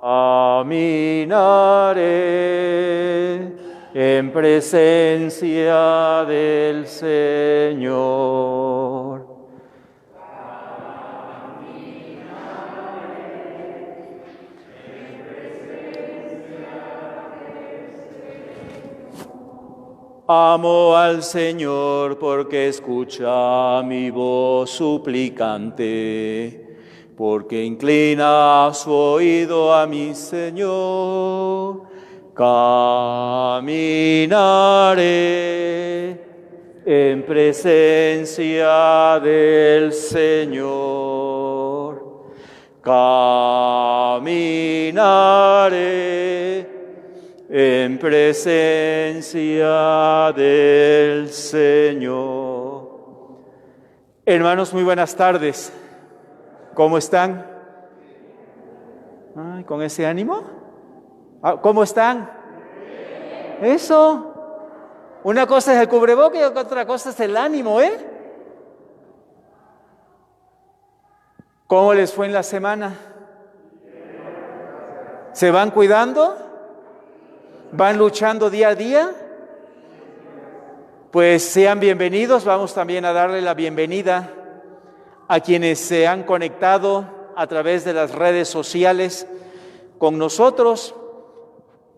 Caminaré en presencia del Señor. Amo al Señor porque escucha mi voz suplicante, porque inclina su oído a mi Señor. Caminaré en presencia del Señor. Caminaré en presencia del Señor. Hermanos, muy buenas tardes. ¿Cómo están? Ay, ¿con ese ánimo? ¿Cómo están? Eso. Una cosa es el cubrebocas y otra cosa es el ánimo, ¿eh? ¿Cómo les fue en la semana? ¿Se van cuidando? ¿Van luchando día a día? Pues sean bienvenidos. Vamos también a darle la bienvenida a quienes se han conectado a través de las redes sociales con nosotros,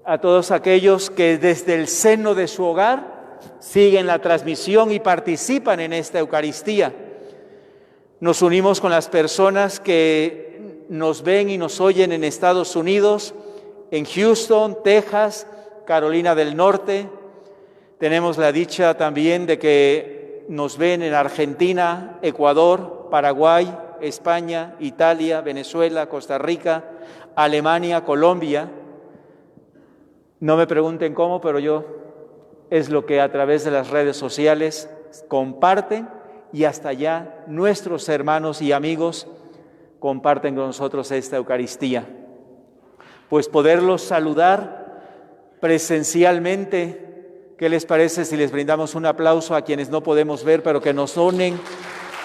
a todos aquellos que desde el seno de su hogar siguen la transmisión y participan en esta Eucaristía. Nos unimos con las personas que nos ven y nos oyen en Estados Unidos, en Houston, Texas, Carolina del Norte. Tenemos la dicha también de que nos ven en Argentina, Ecuador, Paraguay, España, Italia, Venezuela, Costa Rica, Alemania, Colombia. No me pregunten cómo, pero es lo que a través de las redes sociales comparten, y hasta allá nuestros hermanos y amigos comparten con nosotros esta Eucaristía. Pues poderlos saludar presencialmente. ¿Qué les parece si les brindamos un aplauso a quienes no podemos ver, pero que nos unen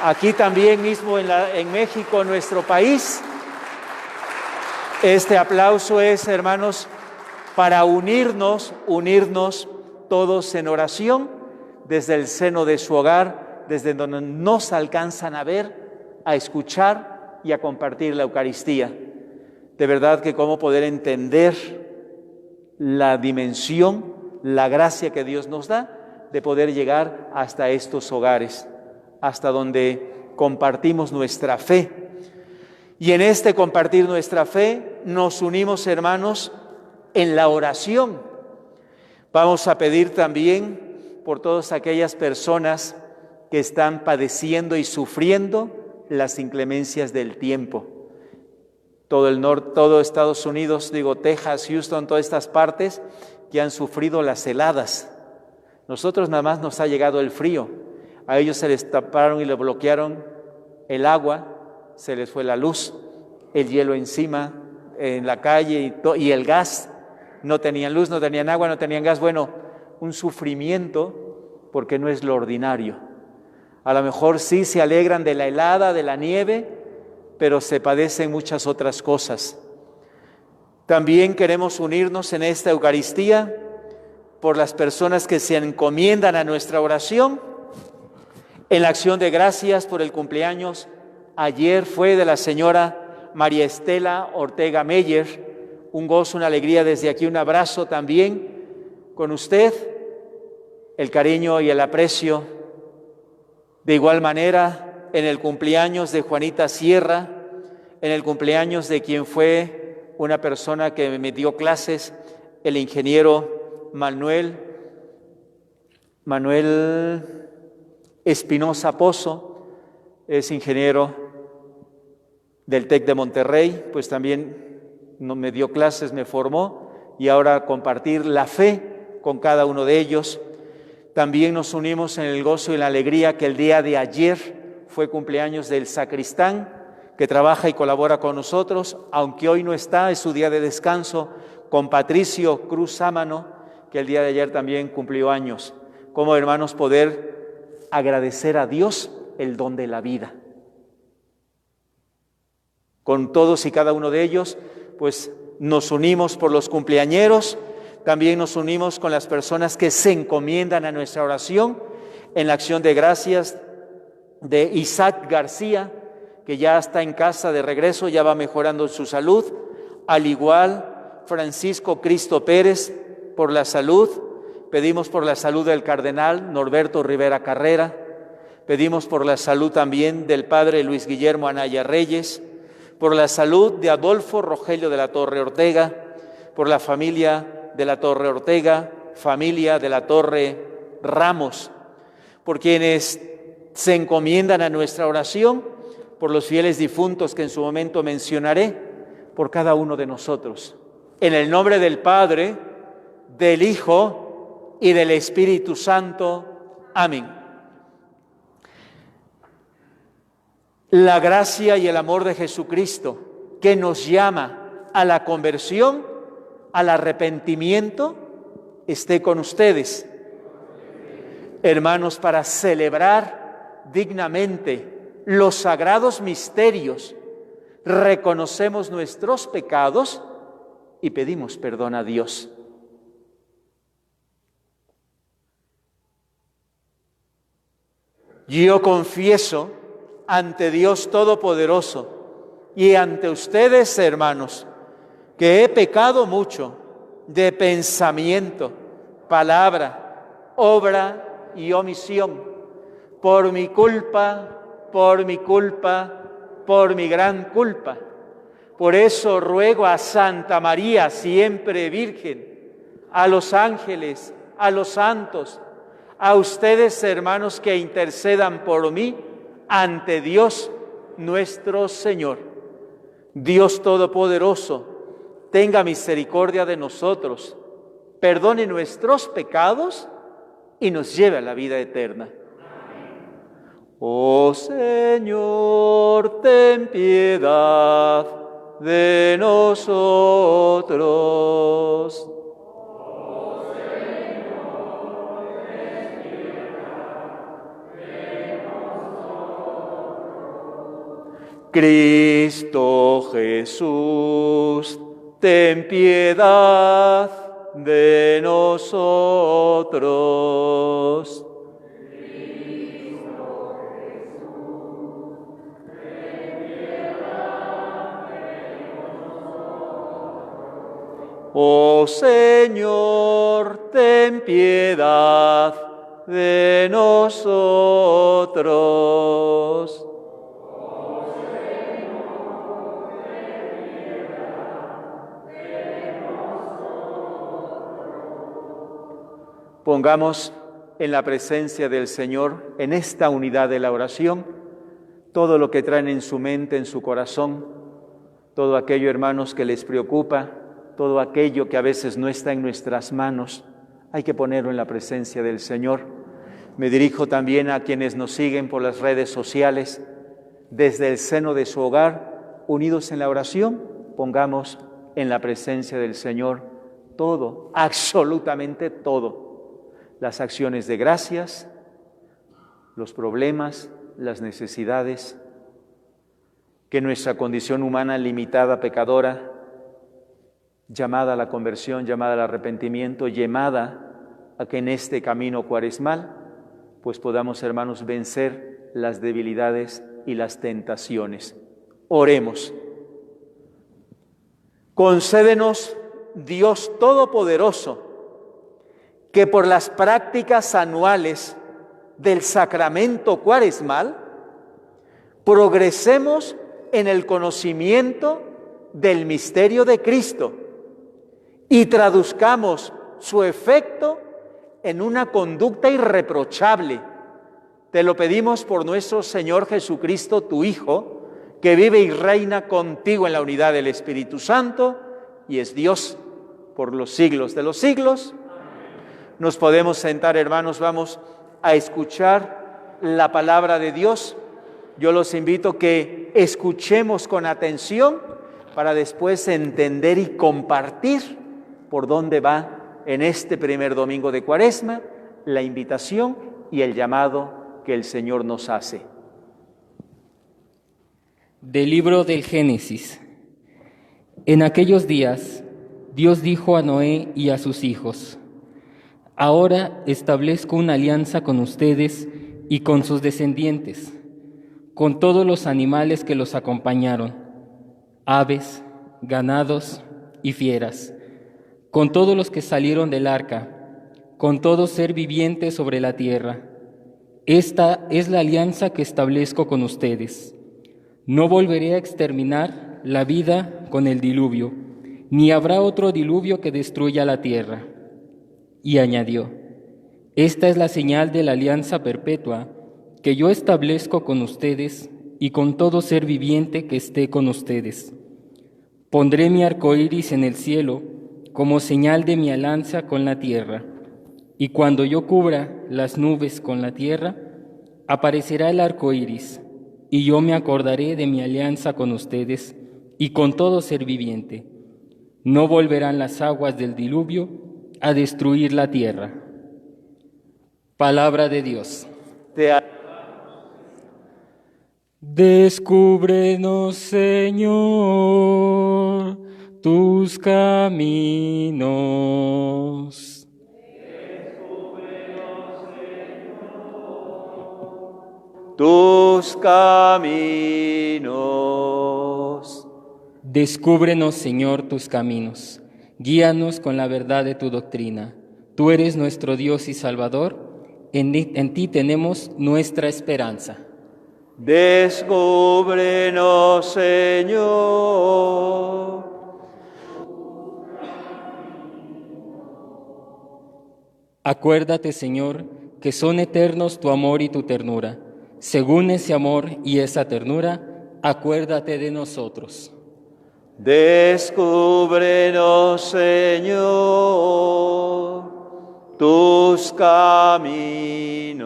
aquí también mismo en México, nuestro país? Este aplauso es, hermanos, para unirnos todos en oración desde el seno de su hogar, desde donde nos alcanzan a ver, a escuchar y a compartir la Eucaristía. De verdad que cómo poder entender la dimensión, la gracia que Dios nos da de poder llegar hasta estos hogares, hasta donde compartimos nuestra fe. Y en este compartir nuestra fe nos unimos, hermanos, en la oración. Vamos a pedir también por todas aquellas personas que están padeciendo y sufriendo las inclemencias del tiempo. Todo el norte, todo Estados Unidos, Texas, Houston, todas estas partes que han sufrido las heladas. Nosotros nada más nos ha llegado el frío. A ellos se les taparon y les bloquearon el agua, se les fue la luz, el hielo encima, en la calle y el gas. No tenían luz, no tenían agua, no tenían gas. Bueno, un sufrimiento porque no es lo ordinario. A lo mejor sí se alegran de la helada, de la nieve, pero se padecen muchas otras cosas. También queremos unirnos en esta Eucaristía por las personas que se encomiendan a nuestra oración, en la acción de gracias por el cumpleaños. Ayer fue de la señora María Estela Ortega Meyer. Un gozo, una alegría desde aquí, un abrazo también con usted, el cariño y el aprecio. De igual manera, en el cumpleaños de Juanita Sierra, en el cumpleaños de quien fue una persona que me dio clases, el ingeniero Manuel Espinosa Pozo, es ingeniero del TEC de Monterrey, pues también me dio clases, me formó, y ahora compartir la fe con cada uno de ellos. También nos unimos en el gozo y la alegría que el día de ayer fue cumpleaños del sacristán, que trabaja y colabora con nosotros, aunque hoy no está, es su día de descanso, con Patricio Cruz Sámano, que el día de ayer también cumplió años. Como hermanos, poder agradecer a Dios el don de la vida. Con todos y cada uno de ellos, pues Nos unimos por los cumpleañeros, también nos unimos con las personas que se encomiendan a nuestra oración en la acción de gracias de Isaac García, que ya está en casa de regreso, ya va mejorando su salud, al igual Francisco Cristo Pérez por la salud, pedimos por la salud del cardenal Norberto Rivera Carrera, pedimos por la salud también del padre Luis Guillermo Anaya Reyes, por la salud de Adolfo Rogelio de la Torre Ortega, por la familia de la Torre Ortega, familia de la Torre Ramos, por quienes se encomiendan a nuestra oración, por los fieles difuntos que en su momento mencionaré, por cada uno de nosotros. En el nombre del Padre, del Hijo y del Espíritu Santo. Amén. La gracia y el amor de Jesucristo, que nos llama a la conversión, al arrepentimiento, esté con ustedes. Hermanos, para celebrar dignamente los sagrados misterios, reconocemos nuestros pecados y pedimos perdón a Dios. Yo confieso ante Dios Todopoderoso y ante ustedes, hermanos, que he pecado mucho de pensamiento, palabra, obra y omisión, por mi culpa, por mi gran culpa. Por eso ruego a Santa María, siempre Virgen, a los ángeles, a los santos, a ustedes, hermanos, que intercedan por mí ante Dios nuestro Señor. Dios Todopoderoso, tenga misericordia de nosotros, perdone nuestros pecados y nos lleve a la vida eterna. Oh Señor, ten piedad de nosotros. Oh Señor, ten piedad de nosotros. Cristo Jesús, ten piedad de nosotros. Oh Señor, ten piedad de nosotros. Oh Señor, ten piedad de nosotros. Pongamos en la presencia del Señor, en esta unidad de la oración, todo lo que traen en su mente, en su corazón, todo aquello, hermanos, que les preocupa, todo aquello que a veces no está en nuestras manos, hay que ponerlo en la presencia del Señor. Me dirijo también a quienes nos siguen por las redes sociales, desde el seno de su hogar, unidos en la oración, pongamos en la presencia del Señor todo, absolutamente todo, las acciones de gracias, los problemas, las necesidades, que nuestra condición humana limitada, pecadora, llamada a la conversión, llamada al arrepentimiento, llamada a que en este camino cuaresmal, pues podamos, hermanos, vencer las debilidades y las tentaciones. Oremos. Concédenos, Dios Todopoderoso, que por las prácticas anuales del sacramento cuaresmal, progresemos en el conocimiento del misterio de Cristo y traduzcamos su efecto en una conducta irreprochable. Te lo pedimos por nuestro Señor Jesucristo, tu Hijo, que vive y reina contigo en la unidad del Espíritu Santo y es Dios por los siglos de los siglos. Nos podemos sentar, hermanos, vamos a escuchar la palabra de Dios. Yo los invito que escuchemos con atención para después entender y compartir por dónde va en este primer domingo de Cuaresma la invitación y el llamado que el Señor nos hace. Del libro del Génesis. En aquellos días, Dios dijo a Noé y a sus hijos: Ahora establezco una alianza con ustedes y con sus descendientes, con todos los animales que los acompañaron, aves, ganados y fieras, con todos los que salieron del arca, con todo ser viviente sobre la tierra. Esta es la alianza que establezco con ustedes. No volveré a exterminar la vida con el diluvio, ni habrá otro diluvio que destruya la tierra. Y añadió: Esta es la señal de la alianza perpetua que yo establezco con ustedes y con todo ser viviente que esté con ustedes. Pondré mi arco iris en el cielo como señal de mi alianza con la tierra, y cuando yo cubra las nubes con la tierra, aparecerá el arco iris, y yo me acordaré de mi alianza con ustedes y con todo ser viviente. No volverán las aguas del diluvio a destruir la tierra. Palabra de Dios. Descúbrenos, Señor, tus caminos. Tus caminos. Descúbrenos, Señor, tus caminos. Guíanos con la verdad de tu doctrina. Tú eres nuestro Dios y Salvador. En ti tenemos nuestra esperanza. Descúbrenos, Señor. Acuérdate, Señor, que son eternos tu amor y tu ternura. Según ese amor y esa ternura, acuérdate de nosotros. Descúbrenos, Señor, tus caminos.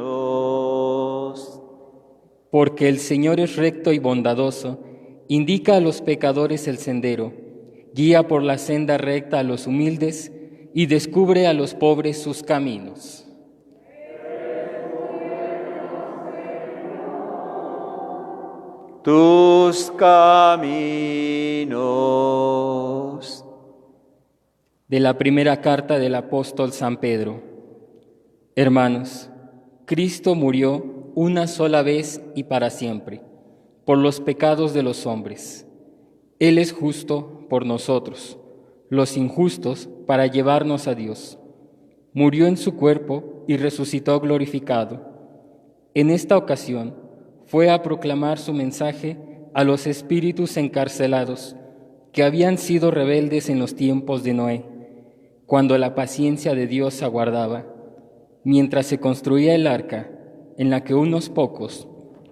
Porque el Señor es recto y bondadoso, indica a los pecadores el sendero, guía por la senda recta a los humildes y descubre a los pobres sus caminos. Tus caminos. De la primera carta del apóstol San Pedro. Hermanos, Cristo murió una sola vez y para siempre, por los pecados de los hombres. Él es justo por nosotros, los injustos, para llevarnos a Dios. Murió en su cuerpo y resucitó glorificado. En esta ocasión fue a proclamar su mensaje a los espíritus encarcelados que habían sido rebeldes en los tiempos de Noé, cuando la paciencia de Dios aguardaba, mientras se construía el arca en la que unos pocos,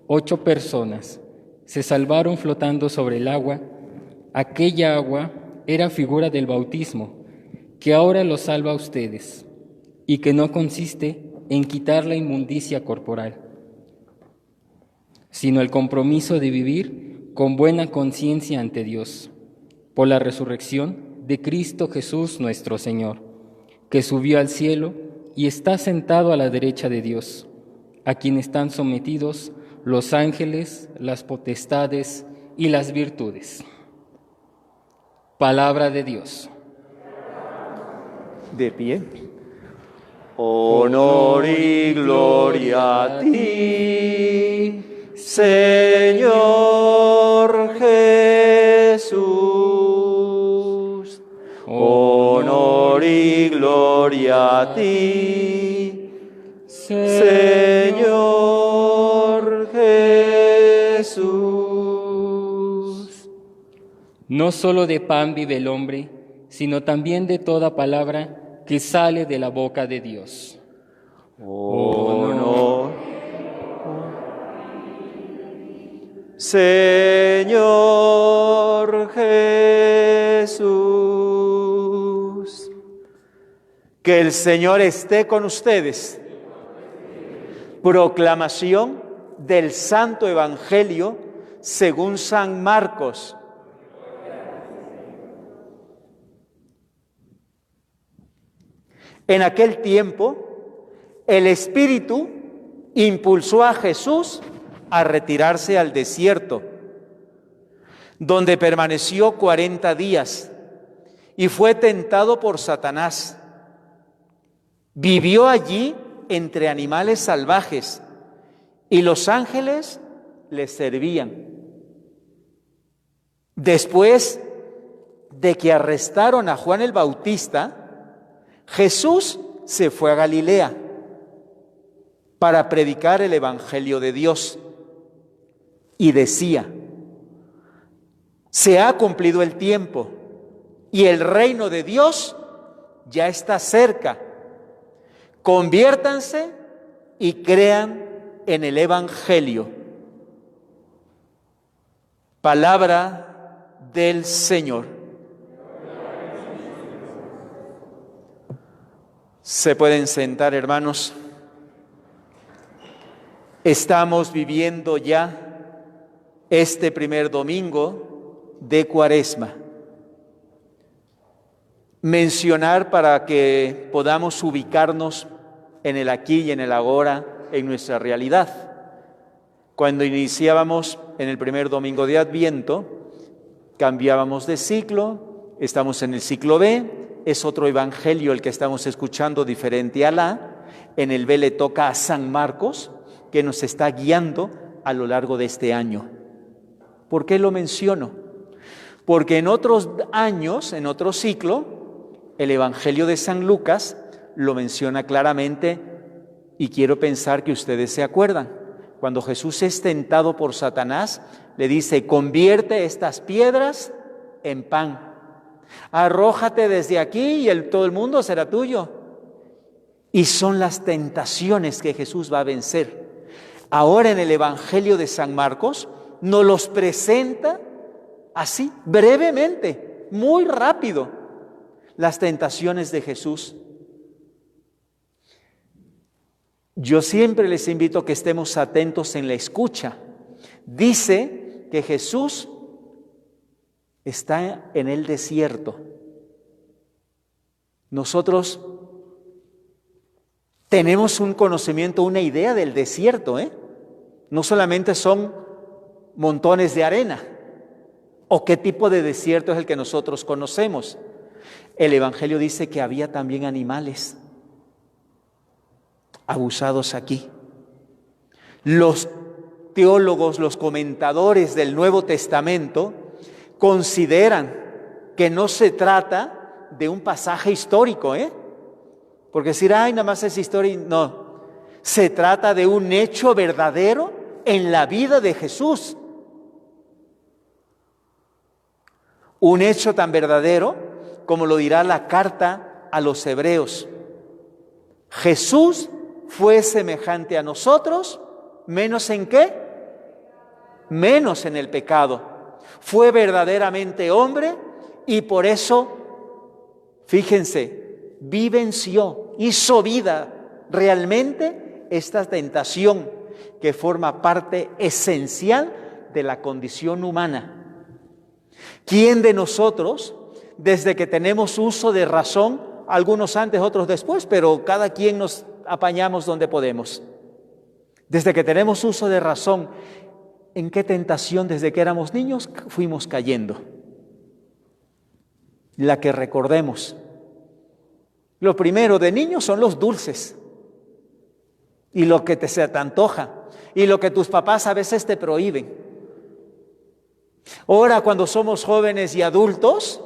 8 personas, se salvaron flotando sobre el agua. Aquella agua era figura del bautismo, que ahora los salva a ustedes, y que no consiste en quitar la inmundicia corporal, sino el compromiso de vivir con buena conciencia ante Dios, por la resurrección de Cristo Jesús nuestro Señor, que subió al cielo y está sentado a la derecha de Dios, a quien están sometidos los ángeles, las potestades y las virtudes. Palabra de Dios. De pie. Honor y gloria a ti, Señor Jesús. Honor y gloria a ti, Señor Jesús. No solo de pan vive el hombre, sino también de toda palabra que sale de la boca de Dios. Honor. Señor Jesús. Que el Señor esté con ustedes. Proclamación del Santo Evangelio según San Marcos. En aquel tiempo, el Espíritu impulsó a Jesús a retirarse al desierto, donde permaneció 40 días y fue tentado por Satanás. Vivió allí entre animales salvajes y los ángeles le servían. Después de que arrestaron a Juan el Bautista, Jesús se fue a Galilea para predicar el Evangelio de Dios y decía: se ha cumplido el tiempo y el reino de Dios ya está cerca. Conviértanse y crean en el Evangelio. Palabra del Señor. Se pueden sentar, hermanos. Estamos viviendo ya este primer domingo de Cuaresma. Mencionar para que podamos ubicarnos en el aquí y en el ahora, en nuestra realidad. Cuando iniciábamos en el primer domingo de Adviento, cambiábamos de ciclo, estamos en el ciclo B, es otro evangelio el que estamos escuchando diferente al A. En el B le toca a San Marcos, que nos está guiando a lo largo de este año. ¿Por qué lo menciono? Porque en otros años, en otro ciclo, el evangelio de San Lucas lo menciona claramente y quiero pensar que ustedes se acuerdan. Cuando Jesús es tentado por Satanás, le dice: convierte estas piedras en pan. Arrójate desde aquí y todo el mundo será tuyo. Y son las tentaciones que Jesús va a vencer. Ahora en el Evangelio de San Marcos nos los presenta así, brevemente, muy rápido, las tentaciones de Jesús. Yo siempre les invito a que estemos atentos en la escucha. Dice que Jesús está en el desierto. Nosotros tenemos un conocimiento, una idea del desierto, No solamente son montones de arena, o qué tipo de desierto es el que nosotros conocemos. El Evangelio dice que había también animales abusados aquí. Los teólogos, los comentadores del Nuevo Testamento consideran que no se trata de un pasaje histórico, porque decir, ay, nada más es historia, no. Se trata de un hecho verdadero en la vida de Jesús. Un hecho tan verdadero como lo dirá la carta a los Hebreos. Jesús fue semejante a nosotros, ¿menos en qué? Menos en el pecado. Fue verdaderamente hombre y por eso, fíjense, vivenció, hizo vida realmente esta tentación que forma parte esencial de la condición humana. ¿Quién de nosotros, desde que tenemos uso de razón, algunos antes, otros después, pero cada quien nos apañamos donde podemos? Desde que tenemos uso de razón, ¿en qué tentación desde que éramos niños fuimos cayendo? La que recordemos. Lo primero de niños son los dulces y lo que se te antoja y lo que tus papás a veces te prohíben. Ahora, cuando somos jóvenes y adultos,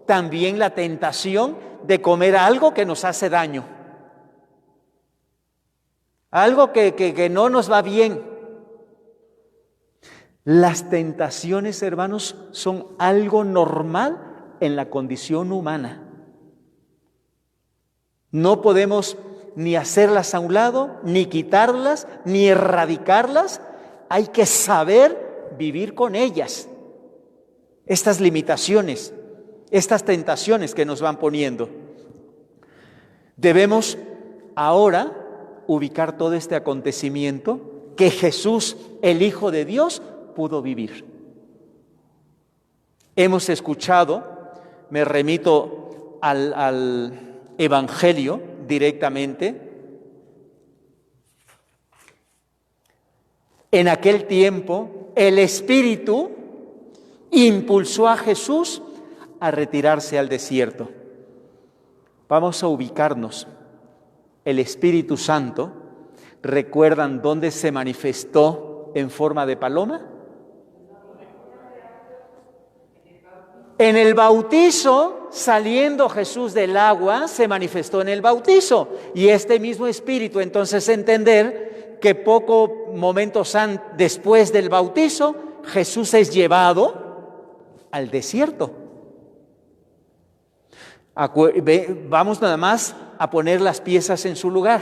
también la tentación de comer algo que nos hace daño, algo que no nos va bien. Las tentaciones, hermanos, son algo normal en la condición humana. No podemos ni hacerlas a un lado, ni quitarlas, ni erradicarlas. Hay que saber vivir con ellas. Estas limitaciones, estas tentaciones que nos van poniendo. Debemos ahora ubicar todo este acontecimiento que Jesús, el Hijo de Dios, pudo vivir. Hemos escuchado, me remito al Evangelio directamente. En aquel tiempo, el Espíritu impulsó a Jesús a retirarse al desierto. Vamos a ubicarnos. El Espíritu Santo, ¿recuerdan dónde se manifestó en forma de paloma? En el bautizo, saliendo Jesús del agua, se manifestó en el bautizo. Y este mismo Espíritu, entonces, entender que pocos momentos después del bautizo, Jesús es llevado al desierto. Vamos nada más a poner las piezas en su lugar.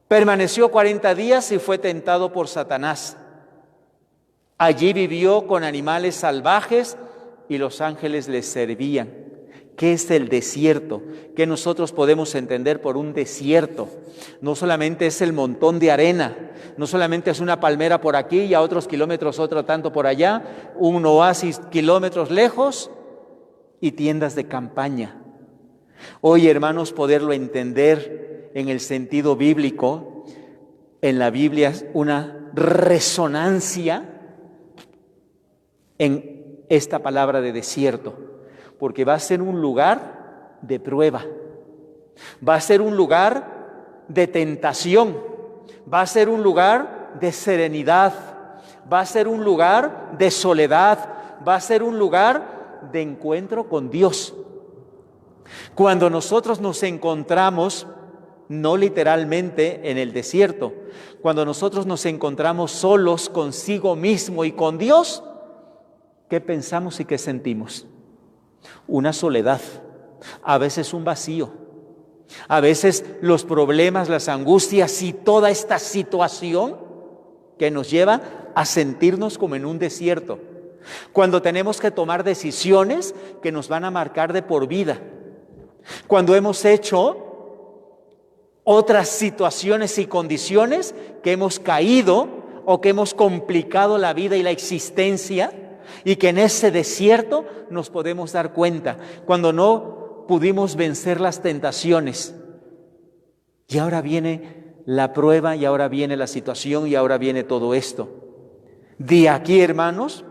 Permaneció 40 días y fue tentado por Satanás. Allí vivió con animales salvajes y los ángeles les servían. ¿Qué es el desierto? ¿Qué nosotros podemos entender por un desierto? No solamente es el montón de arena, no solamente es una palmera por aquí y a otros kilómetros otro tanto por allá, un oasis kilómetros lejos y tiendas de campaña. Hoy, hermanos, poderlo entender en el sentido bíblico, en la Biblia es una resonancia en esta palabra de desierto, porque va a ser un lugar de prueba, va a ser un lugar de tentación, va a ser un lugar de serenidad, va a ser un lugar de soledad, va a ser un lugar de encuentro con Dios. Cuando nosotros nos encontramos, no literalmente en el desierto, cuando nosotros nos encontramos solos consigo mismo y con Dios, ¿qué pensamos y qué sentimos? Una soledad, a veces un vacío, a veces los problemas, las angustias y toda esta situación que nos lleva a sentirnos como en un desierto. Cuando tenemos que tomar decisiones que nos van a marcar de por vida. Cuando hemos hecho otras situaciones y condiciones que hemos caído o que hemos complicado la vida y la existencia, y que en ese desierto nos podemos dar cuenta, cuando no pudimos vencer las tentaciones. Y ahora viene la prueba, y ahora viene la situación, y ahora viene todo esto. De aquí, hermanos,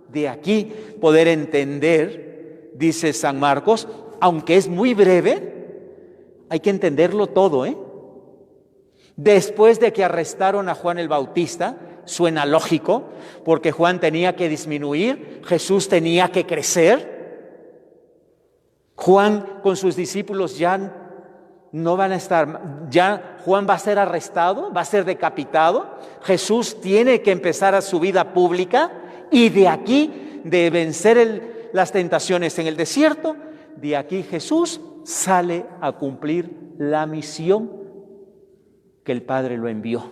de aquí poder entender, dice San Marcos, aunque es muy breve, hay que entenderlo todo, Después de que arrestaron a Juan el Bautista, suena lógico, porque Juan tenía que disminuir, Jesús tenía que crecer. Juan con sus discípulos ya no van a estar, ya Juan va a ser arrestado, va a ser decapitado. Jesús tiene que empezar a su vida pública, y de aquí, de vencer las tentaciones en el desierto, de aquí Jesús sale a cumplir la misión que el Padre lo envió.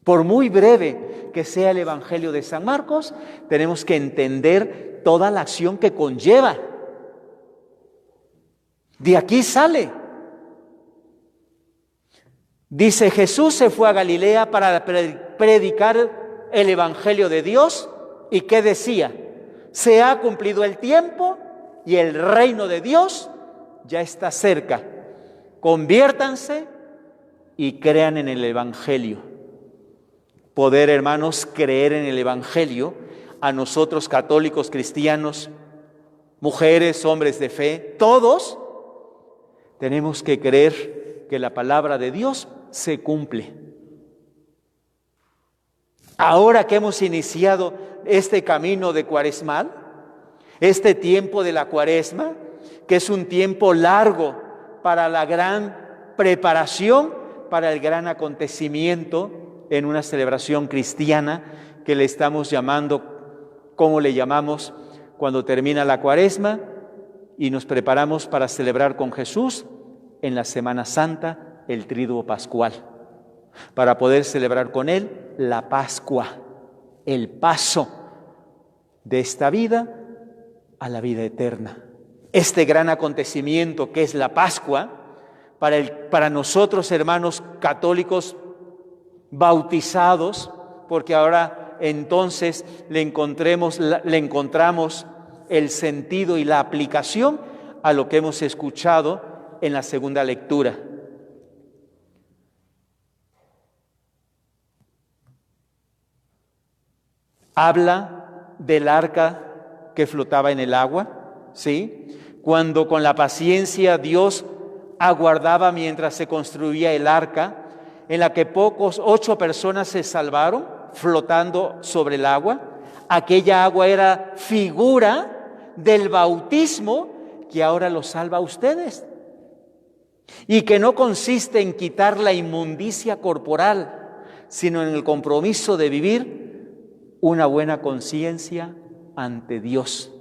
Por muy breve que sea el Evangelio de San Marcos, tenemos que entender toda la acción que conlleva. De aquí sale. Dice, Jesús se fue a Galilea para predicar el Evangelio de Dios. ¿Y qué decía? Se ha cumplido el tiempo y el reino de Dios ya está cerca. Conviértanse y crean en el Evangelio. Poder, hermanos, creer en el Evangelio, a nosotros católicos, cristianos, mujeres, hombres de fe, todos tenemos que creer que la palabra de Dios se cumple. Ahora que hemos iniciado este camino de cuaresmal, este tiempo de la cuaresma, que es un tiempo largo para la gran preparación, para el gran acontecimiento en una celebración cristiana que le estamos llamando, ¿cómo le llamamos? Cuando termina la cuaresma y nos preparamos para celebrar con Jesús en la Semana Santa el Triduo Pascual, para poder celebrar con Él la Pascua, el paso de esta vida a la vida eterna. Este gran acontecimiento que es la Pascua, para nosotros, hermanos católicos bautizados, porque ahora entonces le encontramos el sentido y la aplicación a lo que hemos escuchado en la segunda lectura. Habla del arca que flotaba en el agua, ¿sí? Cuando con la paciencia Dios aguardaba mientras se construía el arca, en la que 8 personas se salvaron flotando sobre el agua. Aquella agua era figura del bautismo que ahora los salva a ustedes, y que no consiste en quitar la inmundicia corporal, sino en el compromiso de vivir una buena conciencia ante Dios.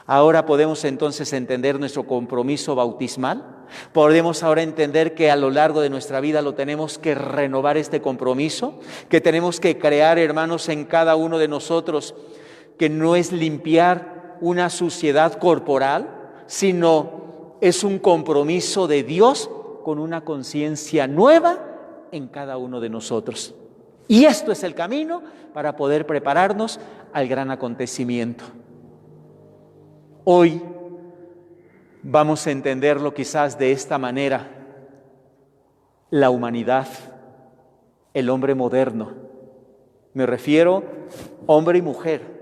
Ahora podemos entonces entender nuestro compromiso bautismal. Podemos ahora entender que a lo largo de nuestra vida lo tenemos que renovar, este compromiso, que tenemos que crear, hermanos, en cada uno de nosotros, que no es limpiar una suciedad corporal, sino es un compromiso de Dios con una conciencia nueva en cada uno de nosotros. Y esto es el camino para poder prepararnos al gran acontecimiento. Hoy vamos a entenderlo quizás de esta manera: la humanidad, el hombre moderno. Me refiero hombre y mujer.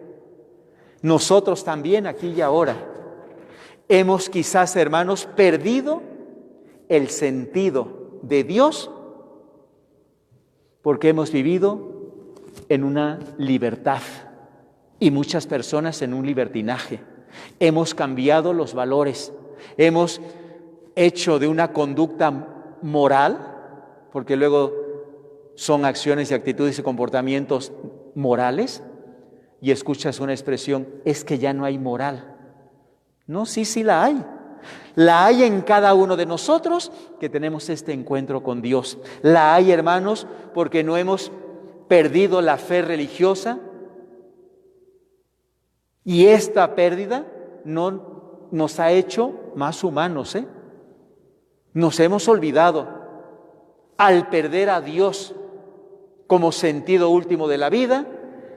Nosotros también, aquí y ahora, hemos quizás, hermanos, perdido el sentido de Dios porque hemos vivido en una libertad y muchas personas en un libertinaje. Hemos cambiado los valores, hemos hecho de una conducta moral, porque luego son acciones y actitudes y comportamientos morales, y escuchas una expresión: es que ya no hay moral. No, sí la hay. La hay en cada uno de nosotros que tenemos este encuentro con Dios. La hay, hermanos, porque no hemos perdido la fe religiosa, y esta pérdida no nos ha hecho más humanos, Nos hemos olvidado. Al perder a Dios como sentido último de la vida,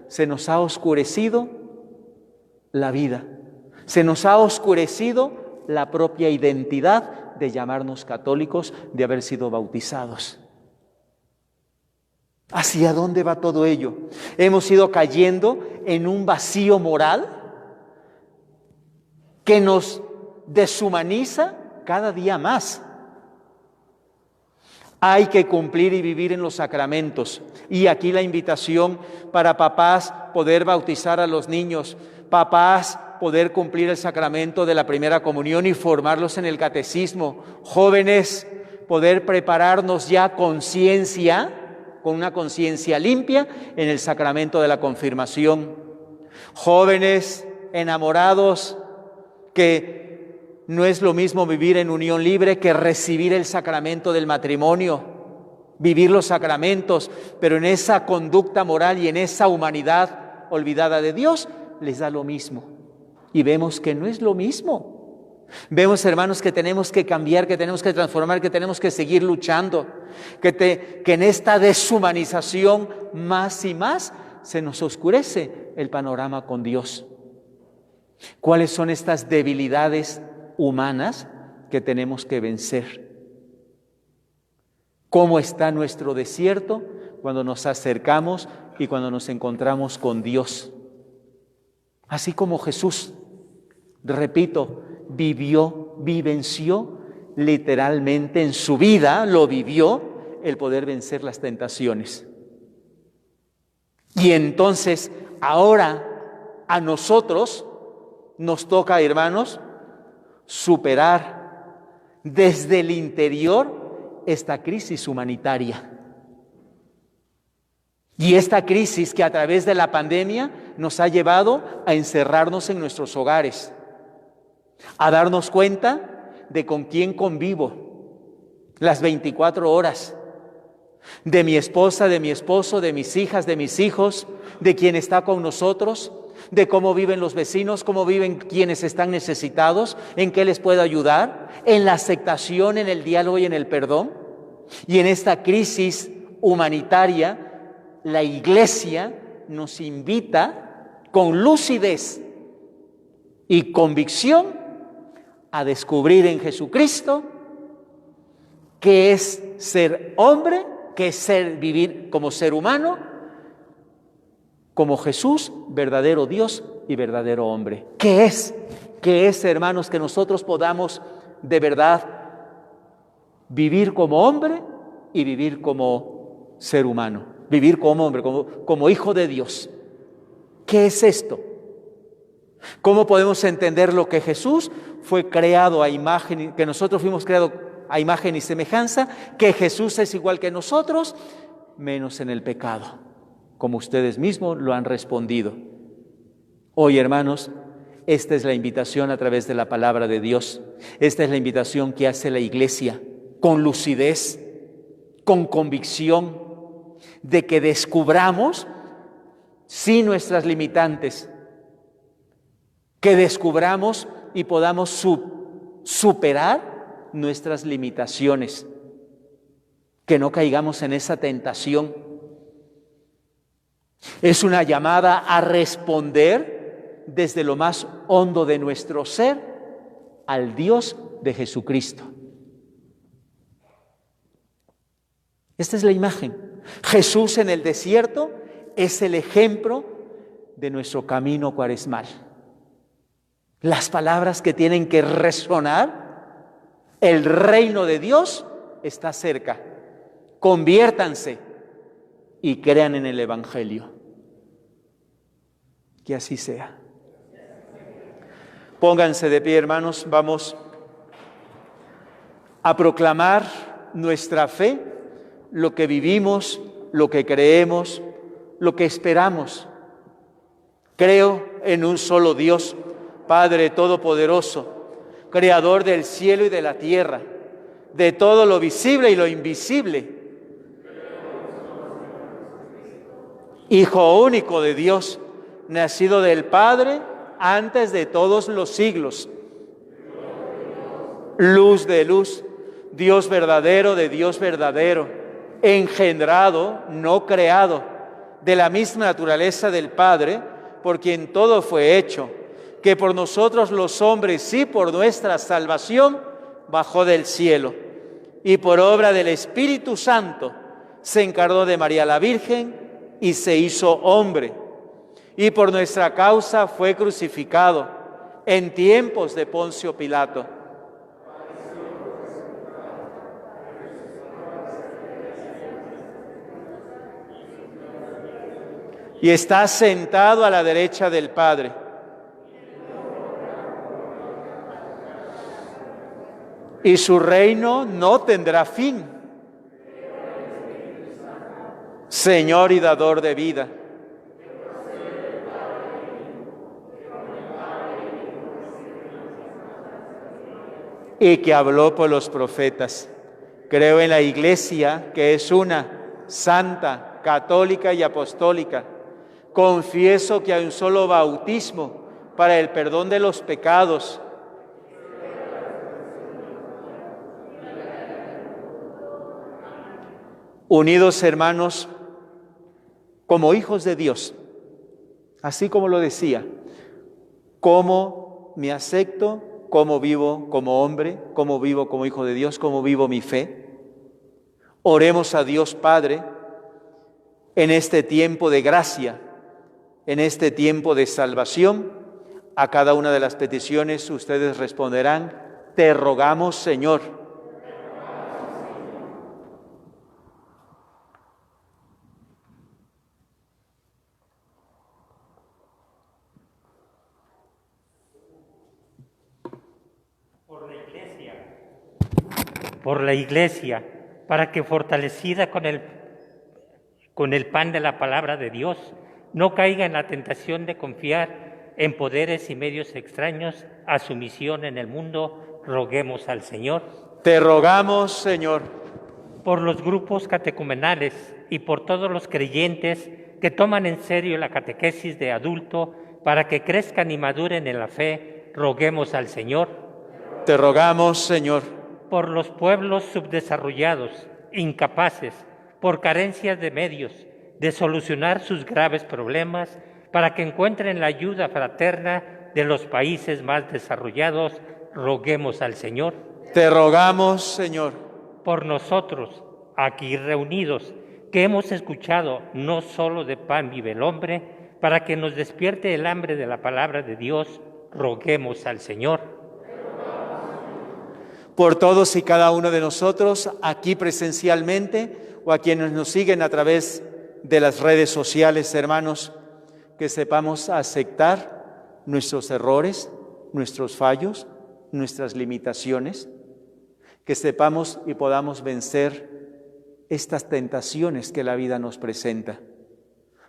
se nos ha oscurecido la vida. Se nos ha oscurecido la propia identidad de llamarnos católicos, de haber sido bautizados. ¿Hacia dónde va todo ello? Hemos ido cayendo en un vacío moral que nos deshumaniza cada día más. Hay que cumplir y vivir en los sacramentos. Y aquí la invitación para papás: poder bautizar a los niños, papás poder cumplir el sacramento de la primera comunión y formarlos en el catecismo, jóvenes poder prepararnos ya con una conciencia limpia en el sacramento de la confirmación, jóvenes enamorados, que no es lo mismo vivir en unión libre que recibir el sacramento del matrimonio, vivir los sacramentos, pero en esa conducta moral y en esa humanidad olvidada de Dios les da lo mismo. Y vemos que no es lo mismo. Vemos, hermanos, que tenemos que cambiar, que tenemos que transformar, que tenemos que seguir luchando, que en esta deshumanización más y más se nos oscurece el panorama con Dios. ¿Cuáles son estas debilidades humanas que tenemos que vencer? ¿Cómo está nuestro desierto cuando nos acercamos y cuando nos encontramos con Dios? Así como Jesús, repito, vivenció literalmente en su vida, lo vivió, el poder vencer las tentaciones. Y entonces, ahora a nosotros nos toca, hermanos, superar desde el interior esta crisis humanitaria. Y esta crisis que a través de la pandemia nos ha llevado a encerrarnos en nuestros hogares, a darnos cuenta de con quién convivo las 24 horas, de mi esposa, de mi esposo, de mis hijas, de mis hijos, de quien está con nosotros, de cómo viven los vecinos, cómo viven quienes están necesitados, en qué les puedo ayudar, en la aceptación, en el diálogo y en el perdón. Y en esta crisis humanitaria, la Iglesia nos invita con lucidez y convicción a descubrir en Jesucristo qué es ser hombre, qué es vivir como ser humano, como Jesús, verdadero Dios y verdadero hombre. ¿Qué es? ¿Qué es, hermanos, que nosotros podamos de verdad vivir como hombre y vivir como ser humano? Vivir como hombre, como hijo de Dios. ¿Qué es esto? ¿Cómo podemos entender lo que Jesús fue creado a imagen, que nosotros fuimos creados a imagen y semejanza, que Jesús es igual que nosotros, menos en el pecado, como ustedes mismos lo han respondido? Hoy, hermanos, esta es la invitación a través de la palabra de Dios. Esta es la invitación que hace la Iglesia con lucidez, con convicción, de que descubramos, sí, nuestras limitantes, que descubramos y podamos superar nuestras limitaciones, que no caigamos en esa tentación. Es una llamada a responder desde lo más hondo de nuestro ser al Dios de Jesucristo. Esta es la imagen. Jesús en el desierto es el ejemplo de nuestro camino cuaresmal. Las palabras que tienen que resonar: el reino de Dios está cerca. Conviértanse y crean en el Evangelio. Que así sea. Pónganse de pie, hermanos. Vamos a proclamar nuestra fe, lo que vivimos, lo que creemos, lo que esperamos. Creo en un solo Dios, Padre Todopoderoso, Creador del cielo y de la tierra, de todo lo visible y lo invisible. Hijo único de Dios, nacido del Padre antes de todos los siglos. Luz de luz, Dios verdadero de Dios verdadero, engendrado, no creado, de la misma naturaleza del Padre, por quien todo fue hecho, que por nosotros los hombres y por nuestra salvación bajó del cielo, y por obra del Espíritu Santo se encarnó de María la Virgen y se hizo hombre, y por nuestra causa fue crucificado en tiempos de Poncio Pilato. Y está sentado a la derecha del Padre. Y su reino no tendrá fin. Señor y dador de vida. Y que habló por los profetas. Creo en la Iglesia, que es una, santa, católica y apostólica. Confieso que hay un solo bautismo para el perdón de los pecados. Unidos, hermanos, como hijos de Dios, así como lo decía, cómo me acepto, cómo vivo como hombre, cómo vivo como hijo de Dios, cómo vivo mi fe. Oremos a Dios Padre en este tiempo de gracia, en este tiempo de salvación. A cada una de las peticiones ustedes responderán: te rogamos, Señor. Por la Iglesia, para que fortalecida con el pan de la palabra de Dios, no caiga en la tentación de confiar en poderes y medios extraños a su misión en el mundo, roguemos al Señor. Te rogamos, Señor. Por los grupos catecumenales y por todos los creyentes que toman en serio la catequesis de adulto para que crezcan y maduren en la fe, roguemos al Señor. Te rogamos, Señor. Por los pueblos subdesarrollados, incapaces, por carencias de medios, de solucionar sus graves problemas, para que encuentren la ayuda fraterna de los países más desarrollados, roguemos al Señor. Te rogamos, Señor. Por nosotros, aquí reunidos, que hemos escuchado no solo de pan vive el hombre, para que nos despierte el hambre de la palabra de Dios, roguemos al Señor. Por todos y cada uno de nosotros, aquí presencialmente o a quienes nos siguen a través de las redes sociales, hermanos, que sepamos aceptar nuestros errores, nuestros fallos, nuestras limitaciones, que sepamos y podamos vencer estas tentaciones que la vida nos presenta,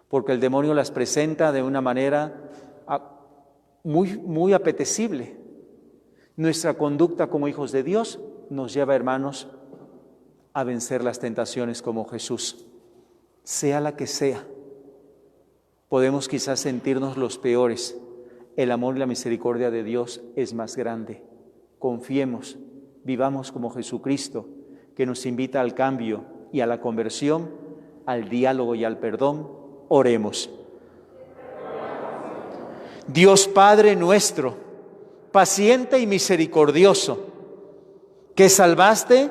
porque el demonio las presenta de una manera muy apetecible. Nuestra conducta como hijos de Dios nos lleva, hermanos, a vencer las tentaciones como Jesús, sea la que sea. Podemos quizás sentirnos los peores. El amor y la misericordia de Dios es más grande. Confiemos, vivamos como Jesucristo, que nos invita al cambio y a la conversión, al diálogo y al perdón. Oremos. Dios Padre nuestro, paciente y misericordioso, que salvaste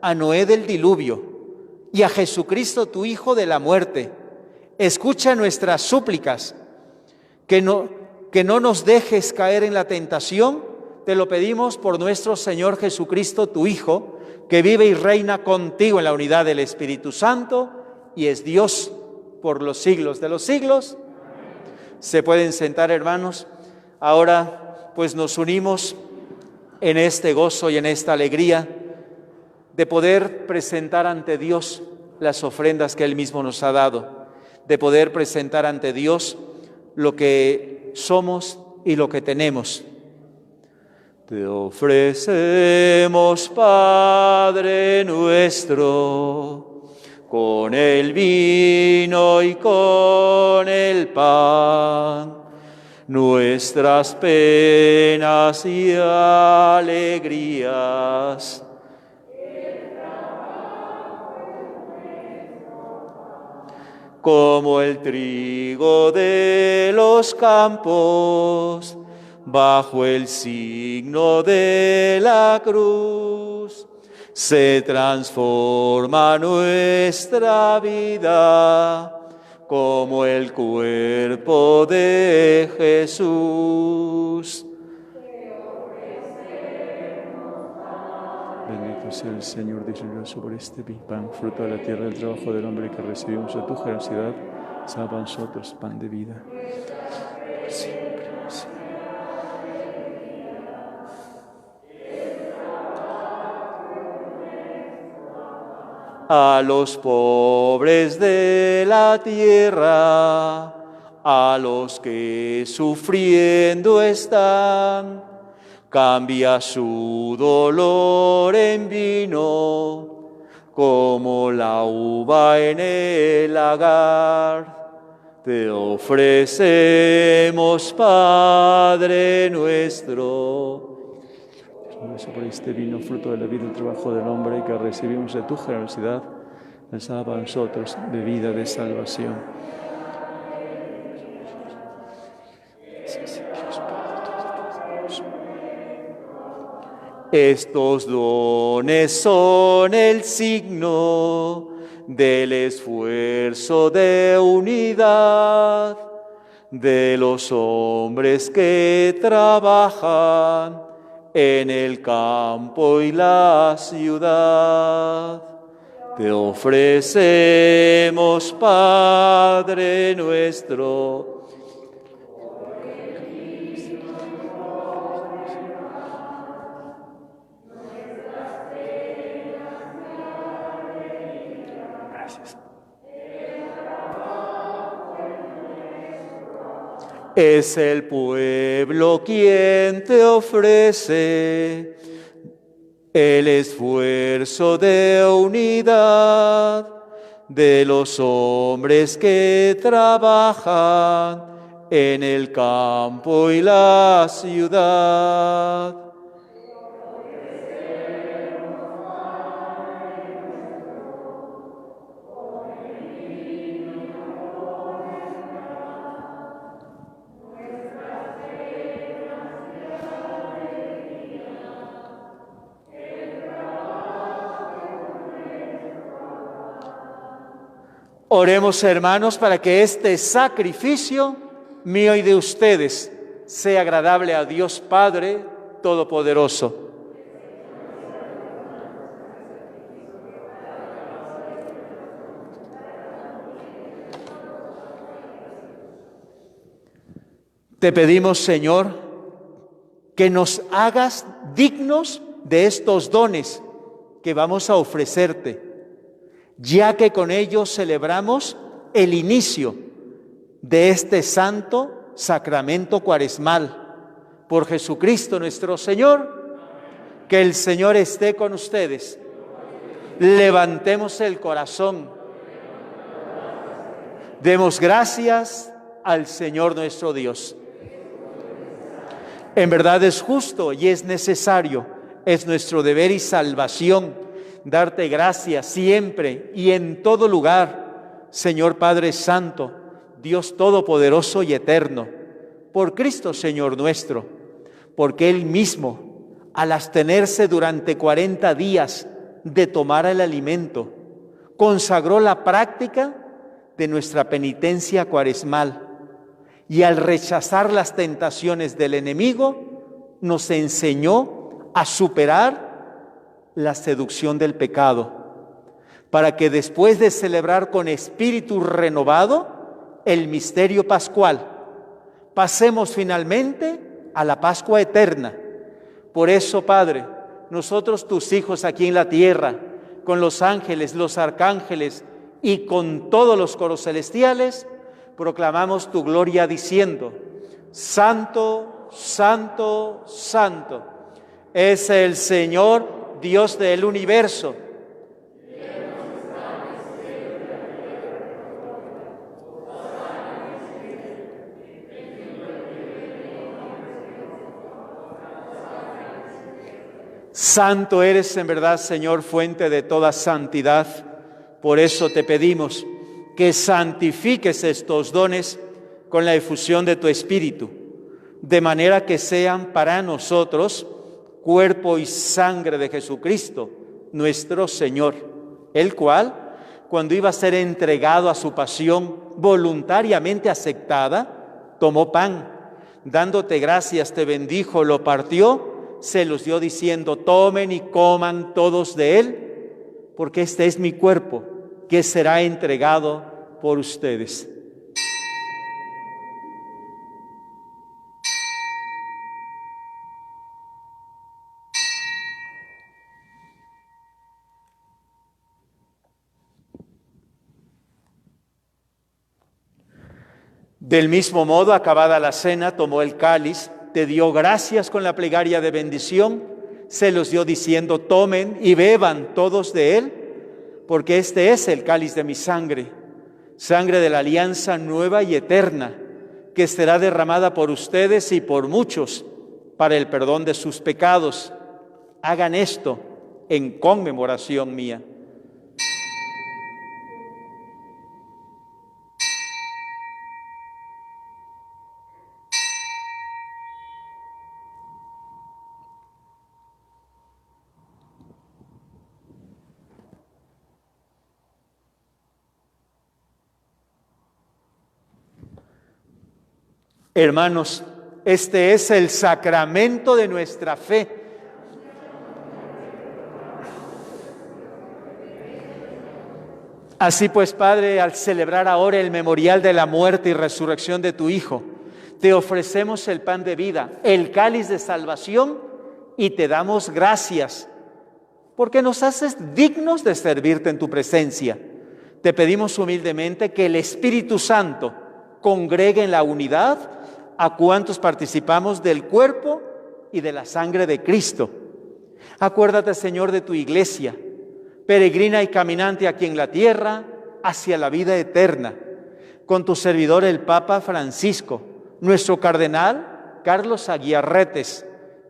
a Noé del diluvio y a Jesucristo tu Hijo de la muerte, escucha nuestras súplicas, que no nos dejes caer en la tentación. Te lo pedimos por nuestro Señor Jesucristo, tu Hijo, que vive y reina contigo en la unidad del Espíritu Santo y es Dios por los siglos de los siglos. Se pueden sentar, hermanos. Ahora pues nos unimos en este gozo y en esta alegría de poder presentar ante Dios las ofrendas que Él mismo nos ha dado, de poder presentar ante Dios lo que somos y lo que tenemos. Te ofrecemos, Padre nuestro, con el vino y con el pan, nuestras penas y alegrías. Como el trigo de los campos, bajo el signo de la cruz, se transforma nuestra vida como el cuerpo de Jesús. Bendito sea el Señor de Israel sobre este pan, fruto de la tierra del trabajo del hombre que recibimos de tu generosidad. Salva a nosotros, pan de vida. Por siempre, Señor. A los pobres de la tierra, a los que sufriendo están, cambia su dolor en vino, como la uva en el lagar. Te ofrecemos, Padre nuestro, por este vino, fruto de la vida y el trabajo del hombre que recibimos de tu generosidad, nos salva a nosotros de vida de salvación. Estos dones son el signo del esfuerzo de unidad de los hombres que trabajan en el campo y la ciudad. Te ofrecemos, Padre nuestro, es el pueblo quien te ofrece el esfuerzo de unidad de los hombres que trabajan en el campo y la ciudad. Oremos, hermanos, para que este sacrificio mío y de ustedes sea agradable a Dios Padre Todopoderoso. Te pedimos, Señor, que nos hagas dignos de estos dones que vamos a ofrecerte, ya que con ellos celebramos el inicio de este santo sacramento cuaresmal. Por Jesucristo nuestro Señor, que el Señor esté con ustedes. Levantemos el corazón. Demos gracias al Señor nuestro Dios. En verdad es justo y es necesario, es nuestro deber y salvación, darte gracias siempre y en todo lugar, Señor Padre Santo, Dios Todopoderoso y Eterno, por Cristo Señor nuestro, porque Él mismo, al abstenerse durante 40 días de tomar el alimento, consagró la práctica de nuestra penitencia cuaresmal, y al rechazar las tentaciones del enemigo, nos enseñó a superar la seducción del pecado, para que después de celebrar con espíritu renovado el misterio pascual, pasemos finalmente a la Pascua eterna. Por eso, Padre, nosotros tus hijos aquí en la tierra, con los ángeles, los arcángeles y con todos los coros celestiales, proclamamos tu gloria diciendo: Santo, Santo, Santo, es el Señor Dios del universo. Santo eres en verdad, Señor, fuente de toda santidad. Por eso te pedimos que santifiques estos dones con la efusión de tu Espíritu, de manera que sean para nosotros cuerpo y sangre de Jesucristo, nuestro Señor, el cual, cuando iba a ser entregado a su pasión voluntariamente aceptada, tomó pan, dándote gracias, te bendijo, lo partió, se los dio diciendo: tomen y coman todos de él, porque este es mi cuerpo, que será entregado por ustedes. Del mismo modo, acabada la cena, tomó el cáliz, te dio gracias con la plegaria de bendición, se los dio diciendo: tomen y beban todos de él, porque este es el cáliz de mi sangre, sangre de la alianza nueva y eterna, que será derramada por ustedes y por muchos para el perdón de sus pecados. Hagan esto en conmemoración mía. Hermanos, este es el sacramento de nuestra fe. Así pues, Padre, al celebrar ahora el memorial de la muerte y resurrección de tu Hijo, te ofrecemos el pan de vida, el cáliz de salvación, y te damos gracias, porque nos haces dignos de servirte en tu presencia. Te pedimos humildemente que el Espíritu Santo congregue en la unidad a cuantos participamos del cuerpo y de la sangre de Cristo. Acuérdate, Señor, de tu iglesia, peregrina y caminante aquí en la tierra, hacia la vida eterna, con tu servidor el Papa Francisco, nuestro cardenal Carlos Aguiarretes,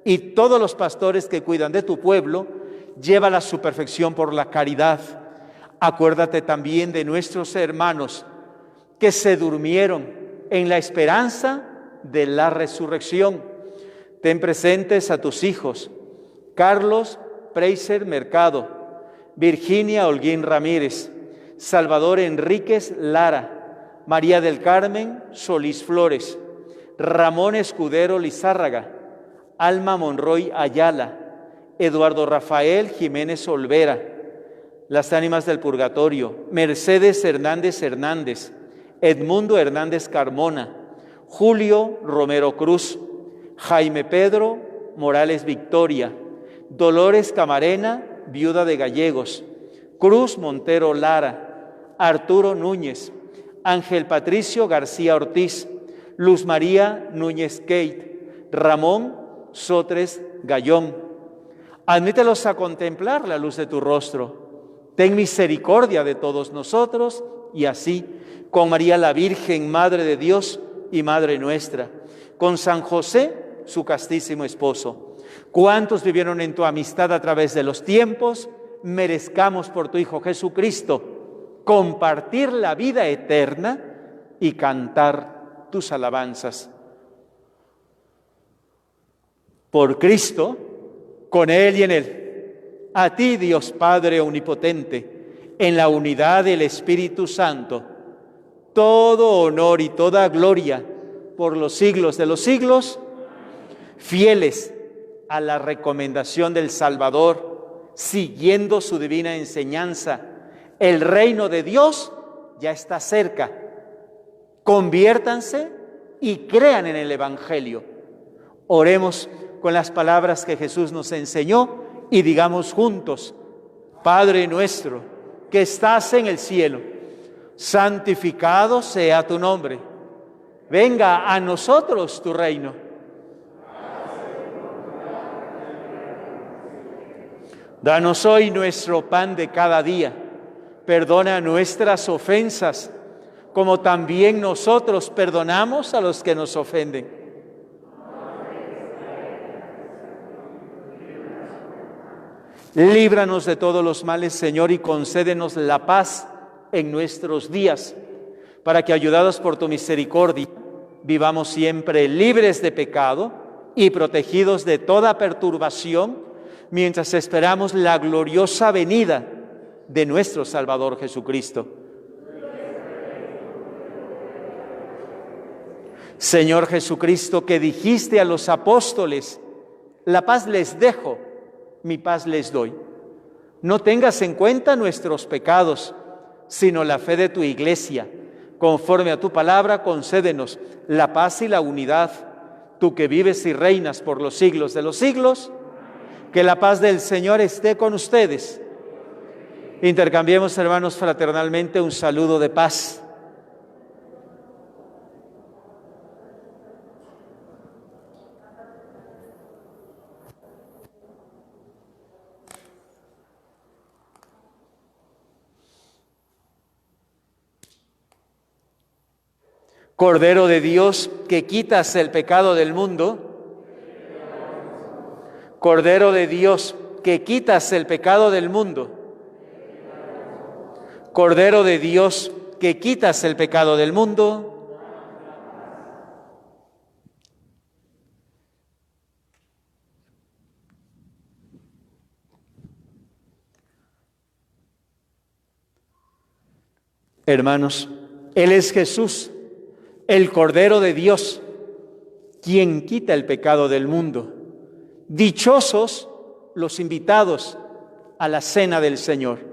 y todos los pastores que cuidan de tu pueblo, llévala a su perfección por la caridad. Acuérdate también de nuestros hermanos que se durmieron en la esperanza de la resurrección. Ten presentes a tus hijos, Carlos Preiser Mercado, Virginia Holguín Ramírez, Salvador Enríquez Lara, María del Carmen Solís Flores, Ramón Escudero Lizárraga, Alma Monroy Ayala, Eduardo Rafael Jiménez Olvera, las ánimas del purgatorio, Mercedes Hernández Hernández, Edmundo Hernández Carmona, Julio Romero Cruz, Jaime Pedro Morales Victoria, Dolores Camarena, viuda de Gallegos, Cruz Montero Lara, Arturo Núñez, Ángel Patricio García Ortiz, Luz María Núñez Kate, Ramón Sotres Gallón. Admítelos a contemplar la luz de tu rostro. Ten misericordia de todos nosotros y así, con María la Virgen, Madre de Dios y Madre nuestra, con San José, su castísimo esposo, cuantos vivieron en tu amistad a través de los tiempos, merezcamos por tu Hijo Jesucristo compartir la vida eterna y cantar tus alabanzas. Por Cristo, con Él y en Él, a ti, Dios Padre Omnipotente, en la unidad del Espíritu Santo, todo honor y toda gloria por los siglos de los siglos, fieles a la recomendación del Salvador, siguiendo su divina enseñanza. El reino de Dios ya está cerca. Conviértanse y crean en el Evangelio. Oremos con las palabras que Jesús nos enseñó y digamos juntos: Padre nuestro que estás en el cielo, santificado sea tu nombre. Venga a nosotros tu reino. Danos hoy nuestro pan de cada día. Perdona nuestras ofensas, como también nosotros perdonamos a los que nos ofenden. Líbranos de todos los males, Señor, y concédenos la paz en nuestros días, para que, ayudados por tu misericordia, vivamos siempre libres de pecado y protegidos de toda perturbación, mientras esperamos la gloriosa venida de nuestro Salvador Jesucristo. Señor Jesucristo, que dijiste a los apóstoles: la paz les dejo, mi paz les doy. No tengas en cuenta nuestros pecados, sino la fe de tu Iglesia. Conforme a tu palabra, concédenos la paz y la unidad. Tú que vives y reinas por los siglos de los siglos, que la paz del Señor esté con ustedes. Intercambiemos, hermanos, fraternalmente un saludo de paz. Cordero de Dios, que quitas el pecado del mundo. Cordero de Dios, que quitas el pecado del mundo. Cordero de Dios, que quitas el pecado del mundo. Hermanos, Él es Jesús, el Cordero de Dios, quien quita el pecado del mundo. Dichosos los invitados a la cena del Señor.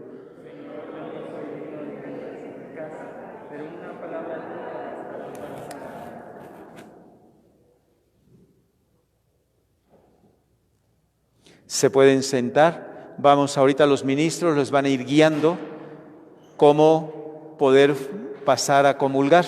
Se pueden sentar. Vamos, ahorita los ministros los van a ir guiando cómo poder pasar a comulgar.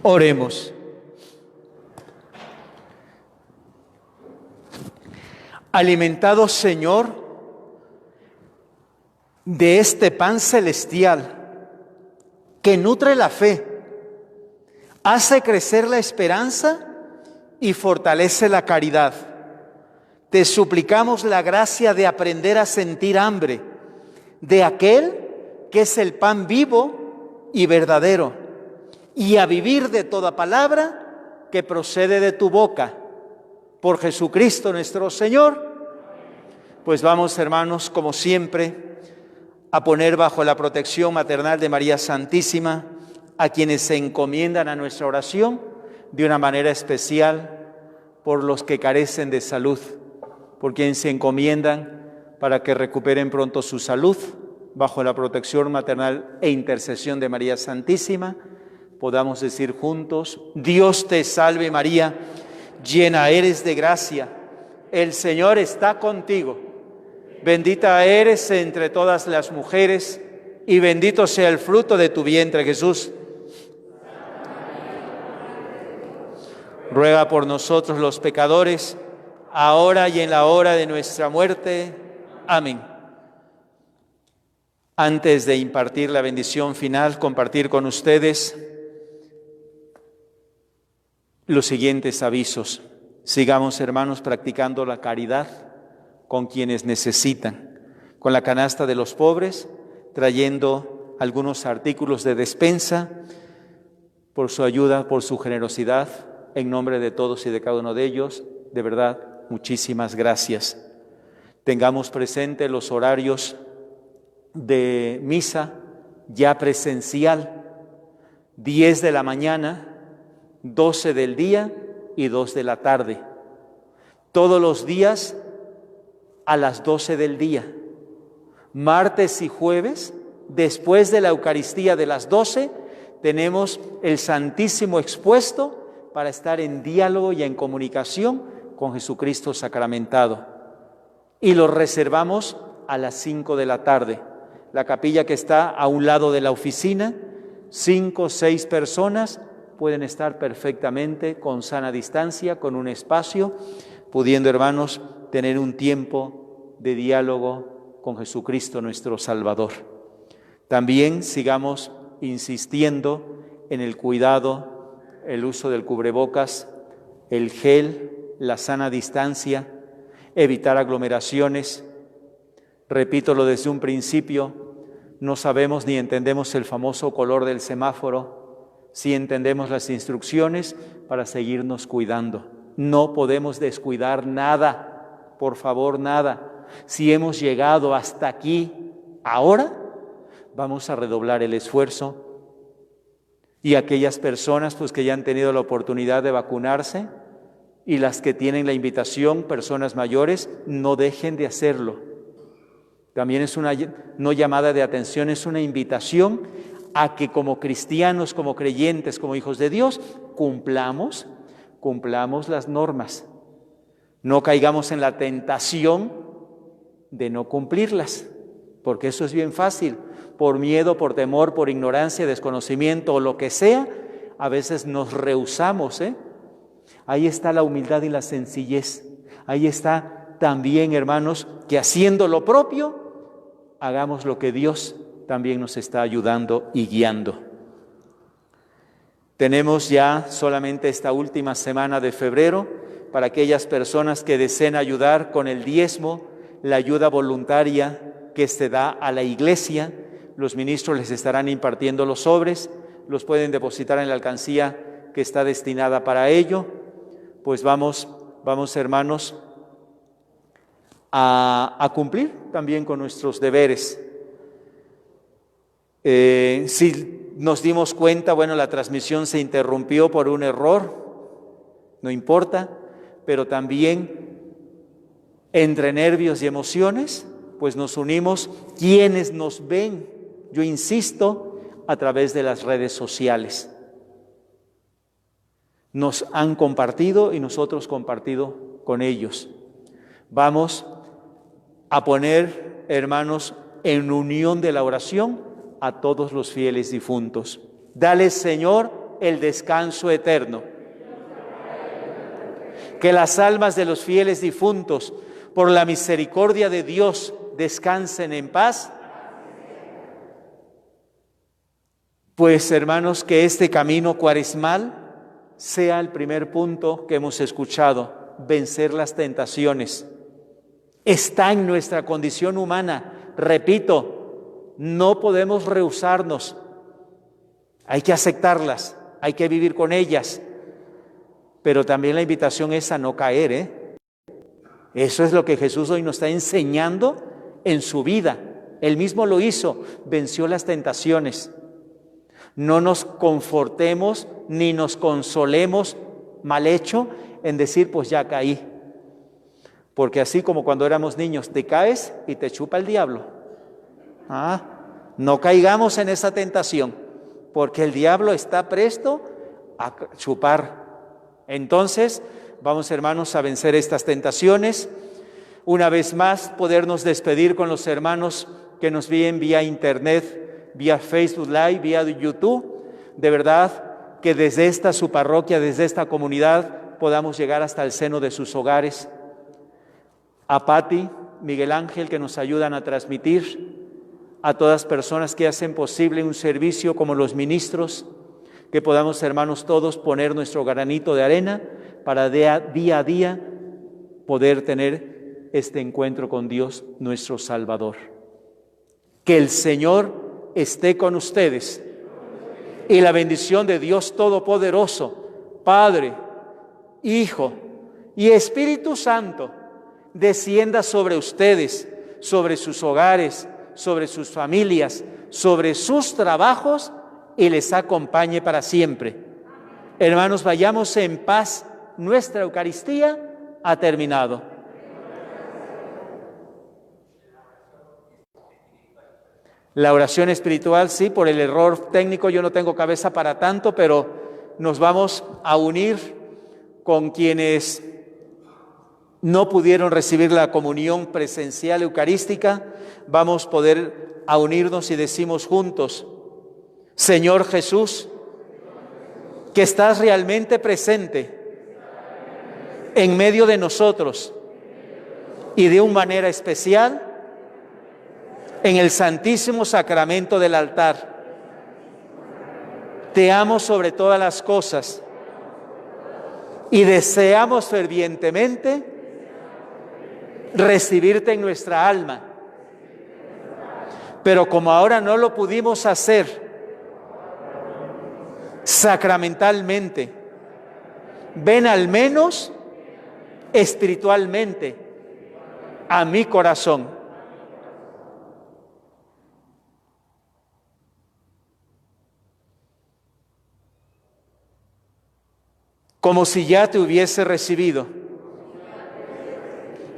Oremos. Alimentados, Señor, de este pan celestial que nutre la fe, hace crecer la esperanza y fortalece la caridad. Te suplicamos la gracia de aprender a sentir hambre de aquel que es el pan vivo y verdadero, y a vivir de toda palabra que procede de tu boca. Por Jesucristo nuestro Señor. Pues vamos, hermanos, como siempre, a poner bajo la protección maternal de María Santísima a quienes se encomiendan a nuestra oración, de una manera especial por los que carecen de salud, por quienes se encomiendan para que recuperen pronto su salud, bajo la protección maternal e intercesión de María Santísima. Podamos decir juntos: Dios te salve María, llena eres de gracia, el Señor está contigo. Bendita eres entre todas las mujeres, y bendito sea el fruto de tu vientre, Jesús. Ruega por nosotros los pecadores, ahora y en la hora de nuestra muerte. Amén. Antes de impartir la bendición final, compartir con ustedes los siguientes avisos. Sigamos, hermanos, practicando la caridad con quienes necesitan, con la canasta de los pobres, trayendo algunos artículos de despensa, por su ayuda, por su generosidad, en nombre de todos y de cada uno de ellos. De verdad, muchísimas gracias. Tengamos presente los horarios de misa ya presencial: 10 de la mañana, 12 del día y 2 de la tarde. Todos los días a las 12 del día. Martes y jueves, después de la Eucaristía de las 12, tenemos el Santísimo expuesto para estar en diálogo y en comunicación con Jesucristo sacramentado. Y lo reservamos a las 5 de la tarde. La capilla que está a un lado de la oficina, 5 o 6 personas pueden estar perfectamente con sana distancia, con un espacio, pudiendo, hermanos, tener un tiempo de diálogo con Jesucristo nuestro Salvador. También sigamos insistiendo en el cuidado, el uso del cubrebocas, el gel, la sana distancia, evitar aglomeraciones. Repítolo desde un principio, no sabemos ni entendemos el famoso color del semáforo. Sí entendemos las instrucciones para seguirnos cuidando. No podemos descuidar nada, por favor, nada. Si hemos llegado hasta aquí ahora, vamos a redoblar el esfuerzo. Y aquellas personas pues que ya han tenido la oportunidad de vacunarse, y las que tienen la invitación, personas mayores, no dejen de hacerlo. También es una no llamada de atención, es una invitación a que como cristianos, como creyentes, como hijos de Dios, cumplamos las normas. No caigamos en la tentación de no cumplirlas, porque eso es bien fácil. Por miedo, por temor, por ignorancia, desconocimiento o lo que sea, a veces nos rehusamos, Ahí está la humildad y la sencillez. Ahí está también, hermanos, que haciendo lo propio, hagamos lo que Dios también nos está ayudando y guiando. Tenemos ya solamente esta última semana de febrero para aquellas personas que deseen ayudar con el diezmo, la ayuda voluntaria que se da a la iglesia. Los ministros les estarán impartiendo los sobres, los pueden depositar en la alcancía que está destinada para ello. Pues vamos hermanos, a cumplir también con nuestros deberes. Si nos dimos cuenta, la transmisión se interrumpió por un error, no importa, pero también entre nervios y emociones, pues nos unimos quienes nos ven, yo insisto, a través de las redes sociales. Nos han compartido y nosotros compartido con ellos. Vamos a poner, hermanos, en unión de la oración a todos los fieles difuntos. Dale, Señor, el descanso eterno. Que las almas de los fieles difuntos, por la misericordia de Dios, descansen en paz. Pues, hermanos, que este camino cuaresmal sea el primer punto que hemos escuchado: vencer las tentaciones. Está en nuestra condición humana. Repito, no podemos rehusarnos. Hay que aceptarlas, hay que vivir con ellas. Pero también la invitación es a no caer, Eso es lo que Jesús hoy nos está enseñando en su vida. Él mismo lo hizo, venció las tentaciones. No nos confortemos ni nos consolemos mal hecho en decir, pues ya caí. Porque así como cuando éramos niños, te caes y te chupa el diablo. No caigamos en esa tentación, porque el diablo está presto a chupar. Entonces, vamos, hermanos, a vencer estas tentaciones. Una vez más, podernos despedir con los hermanos que nos ven vía internet, vía Facebook Live, vía YouTube. De verdad que desde esta su parroquia, desde esta comunidad, podamos llegar hasta el seno de sus hogares. A Pati, Miguel Ángel, que nos ayudan a transmitir, a todas personas que hacen posible un servicio como los ministros, que podamos, hermanos, todos poner nuestro granito de arena para día a día poder tener este encuentro con Dios, nuestro Salvador. Que el Señor esté con ustedes y la bendición de Dios Todopoderoso, Padre, Hijo y Espíritu Santo, descienda sobre ustedes, sobre sus hogares, sobre sus familias, sobre sus trabajos y les acompañe para siempre. Hermanos, vayamos en paz. Nuestra Eucaristía ha terminado. La oración espiritual, sí, por el error técnico yo no tengo cabeza para tanto, pero nos vamos a unir con quienes no pudieron recibir la comunión presencial eucarística. Vamos a poder unirnos y decimos juntos: Señor Jesús, que estás realmente presente en medio de nosotros y de una manera especial en el Santísimo Sacramento del altar. Te amo sobre todas las cosas y deseamos fervientemente recibirte en nuestra alma. Pero como ahora no lo pudimos hacer sacramentalmente, ven al menos espiritualmente a mi corazón. Como si ya te hubiese recibido.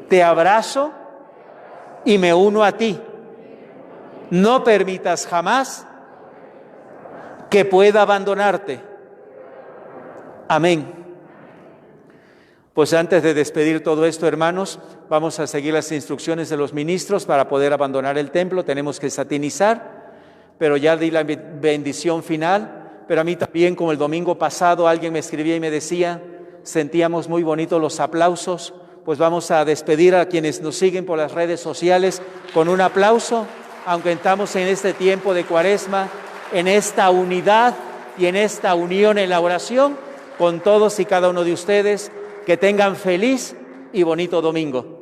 Te abrazo y me uno a ti. No permitas jamás que pueda abandonarte. Amén. Pues antes de despedir todo esto, hermanos, vamos a seguir las instrucciones de los ministros para poder abandonar el templo. Tenemos que satinizar, pero ya di la bendición final. Pero a mí también, como el domingo pasado, alguien me escribía y me decía, sentíamos muy bonitos los aplausos. Pues vamos a despedir a quienes nos siguen por las redes sociales con un aplauso, aunque estamos en este tiempo de Cuaresma, en esta unidad y en esta unión en la oración con todos y cada uno de ustedes. Que tengan feliz y bonito domingo.